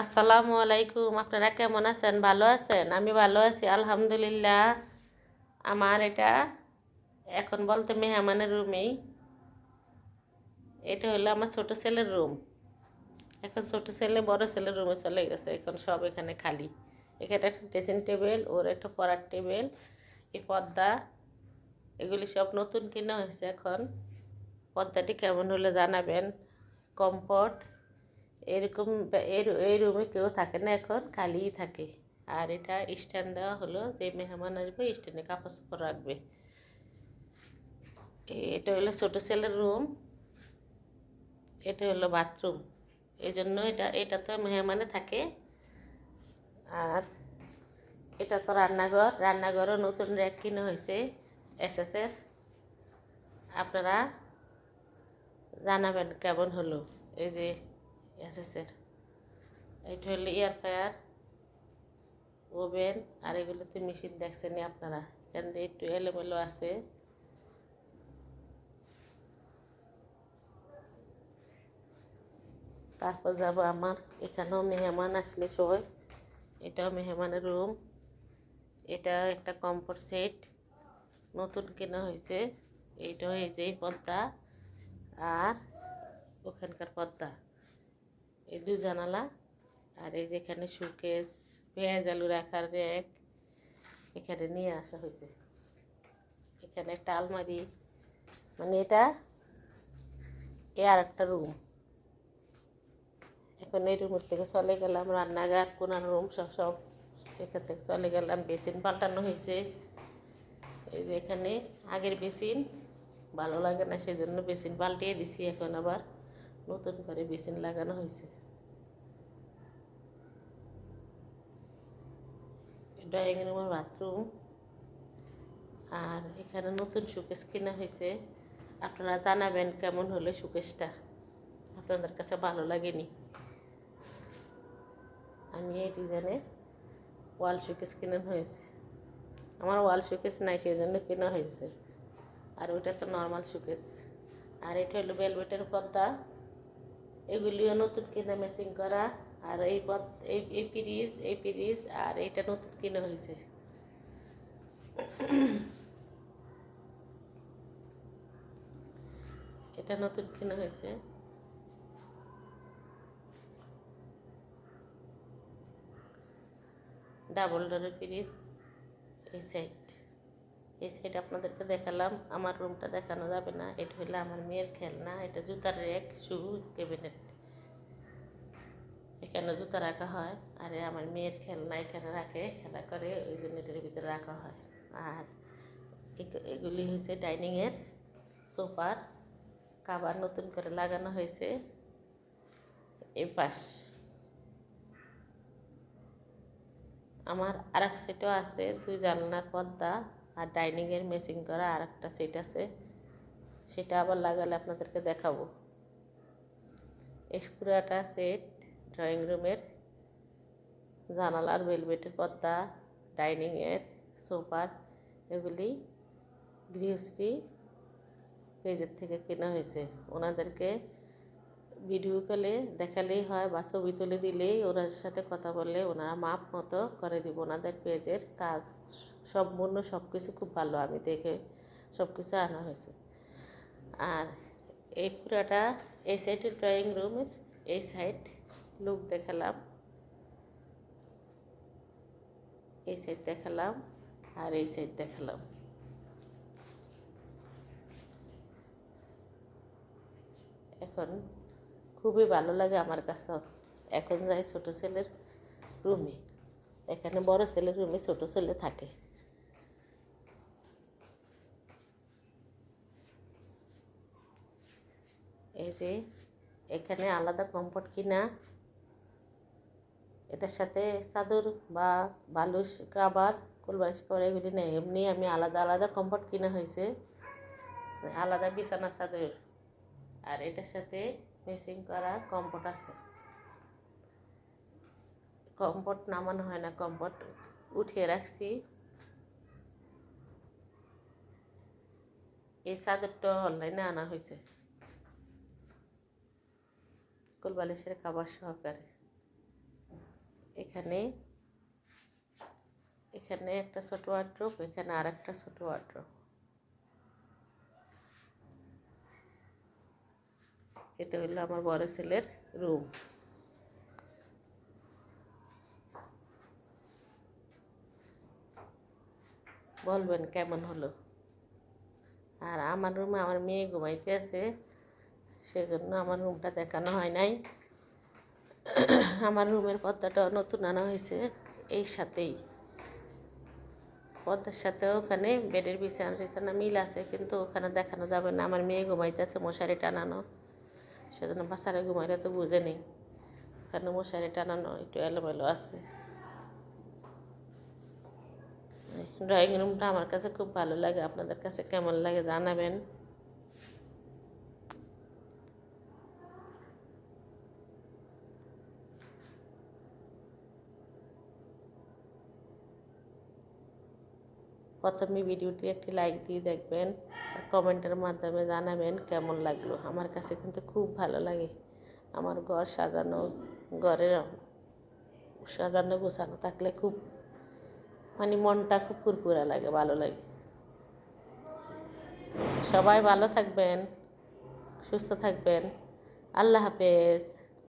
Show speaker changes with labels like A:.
A: আসসালামু আলাইকুম। আপনারা কেমন আছেন? ভালো আছেন? আমি ভালো আছি আলহামদুলিল্লাহ। আমার এটা এখন বলতে মেহমানের রুমেই। এটা হলো আমার ছোট ছেলের রুম। এখন ছোট ছেলে বড় ছেলের রুমে চলে গেছে, এখন সব এখানে খালি। এখানে একটা ড্রেসিং টেবিল, ওর একটা পড়ার টেবিল, এই পর্দা, এগুলি সব নতুন কিনা হয়েছে। এখন পর্দাটি কেমন হলে জানাবেন। কমফর্ট এরকম এই রুমে কেউ থাকে না, এখন খালিই থাকে। আর এটা স্ট্যান্ড দেওয়া হলো, যে মেহমান আসবে স্ট্যান্ডে কাপড় চোপড় রাখবে। এটা হলো ছোট ছেলের রুম, এটা হলো বাথরুম। এই জন্য এটা তো মেহমানে থাকে। আর এটা তো রান্নাঘরও নতুন র্যাক কিনা হয়েছে এসএসের। আপনারা জানাবেন কেমন হলো। এই যে এসএসের, এটা হলো এয়ার ফ্রায়ার, ওভেন। আর এগুলোতে মেশিন দেখছেন আপনারা, এখান দিয়ে একটু এলোমেলো আছে। তারপর যাব আমার এখানেও মেহমান আসলে সবাই। এটাও মেহমানের রুম। এটা একটা কমফোর্ট সেট নতুন কেনা হয়েছে। এইটাও এই যে পর্দা আর ওখানকার পর্দা, এই দু জানালা। আর এই যেখানে শোকেস, পেঁয়াজ আলু রাখার র্যাক এখানে নিয়ে আসা হয়েছে। এখানে একটা আলমারি, মানে এটা আর একটা রুম। এখন এই রুমের থেকে চলে গেলাম রান্নাঘর, কোনার রুম সব সব এখান থেকে চলে গেলাম। বেসিন পাল্টানো হয়েছে। এই যে এখানে আগের বেসিন ভালো লাগে না, সেই জন্য বেসিন পাল্টিয়ে দিছি। এখন আবার নতুন করে বেসিন লাগানো হয়েছে। ড্রয়িং রুমের বাথরুম। আর এখানে নতুন শোকেস কেনা হয়েছে। আপনারা জানাবেন কেমন হলো শোকেসটা, আপনাদের কাছে ভালো লাগেনি। আমি এই ডিজাইনে ওয়াল শোকেস কেনা হয়েছে। আমার ওয়াল শোকেস নাই, সেই জন্য কেনা হয়েছে। আর ওইটা তো নর্মাল শোকেস। আর এটা হলো ভেলভেটের পর্দা, এগুলিও নতুন কিনা ম্যাচিং করা। আর এই পিরিজ আর এইটা নতুন কিনা হয়েছে। এটা নতুন কিনা হয়েছে। ডাবল ডোরের পিরিজ। এই সাইড আপনাদেরকে দেখালাম। আমার রুমটা দেখানো যাবে না। এটা হলো আমার মেয়ের খেলনা, এটা জুতার র্যাক, শু ক্যাবিনেট, এখানে জুতা রাখা হয়। আর আমার মেয়ের খেলনা এখানে রাখে, খেলা করে, ওই জন্য এটার ভিতরে রাখা হয়। আর এগুলি হয়েছে ডাইনিংয়ের সোফার কাভার, নতুন করে লাগানো হয়েছে। এই পাশ আমার আর এক সেটও আছে, দুই জানলার পর্দা আর ডাইনিংয়ের ম্যাচিং করা আর একটা সেট আছে, সেটা আবার লাগালে আপনাদেরকে দেখাবো। এই পুরাটা সেট ড্রয়িং রুমের জানালার ভেলভেটের পর্দা, ডাইনিংয়ের সোফার, এগুলি গৃহশ্রী পেজের থেকে কেনা হয়েছে। ওনাদেরকে ভিডিও কলে দেখালেই হয় বা ছবি তুলে দিলেই ওনার সাথে কথা বললে ওনারা মাপ মতো করে দিব। ওনাদের পেজের কাজ সম্পূর্ণ সব কিছু খুব ভালো, আমি দেখে সব কিছু আনা হয়েছে। আর এই পুরাটা এই সাইডের ড্রয়িং রুমের এই সাইড লুক দেখালাম, এই সাইড দেখালাম আর এই সাইড দেখালাম। এখন খুবই ভালো লাগে আমার কাছে। এখন যাই ছোটো ছেলের রুমে, এখানে বড় ছেলের রুমে ছোট ছেলে থাকে। এই যে এখানে আলাদা কমফোর্ট কিনা, এটার সাথে চাদর বা বালুস কাবার কোলবালিশ কভার এগুলি নেই, এমনি আমি আলাদা আলাদা কমফোর্ট কিনা হয়েছে, আলাদা বিছানার চাদর। আর এটার সাথে ম্যাচিং করা কমফোর্ট আছে। কমফোর্ট নামানো হয় না, কমফোর্ট উঠিয়ে রাখছি। এই চাদরটা অনলাইনে আনা হয়েছে, কোলবালিশের কাবার সহকারে। এখানে এখানে একটা ছোট ওয়ার্ড্রোব, এখানে আর একটা ছোট ওয়ার্ড্রোব। এটা হলো আমার বড় ছেলের রুম। বলবেন কেমন হলো। আর আমার রুমে আমার মেয়ে ঘুমাইতে আছে, সেজন্য আমার রুমটা দেখানো হয় নাই। আমার রুমের পর্দাটাও নতুন আনা হয়েছে এই সাথেই। পর্দার সাথেও ওখানে বেডের বিছানা মিল আছে, কিন্তু ওখানে দেখানো যাবে না। আমার মেয়ে ঘুমাইতেছে মশারি টানানো, সেজন্য বাচ্চারা ঘুমাইলে তো বুঝে নেই। ওখানে মশারি টানানো একটু এলোমেলো আছে। ড্রয়িং রুমটা আমার কাছে খুব ভালো লাগে, আপনাদের কাছে কেমন লাগে জানাবেন। প্রথমে ভিডিওটি একটি লাইক দিয়ে দেখবেন আর কমেন্টের মাধ্যমে জানাবেন কেমন লাগলো। আমার কাছে কিন্তু খুব ভালো লাগে আমার ঘর সাজানো, ঘরে সাজানো গোছানো থাকলে খুব মনটা খুব ফুরফুরা লাগে, ভালো লাগে। সবাই ভালো থাকবেন, সুস্থ থাকবেন। আল্লাহ হাফেজ।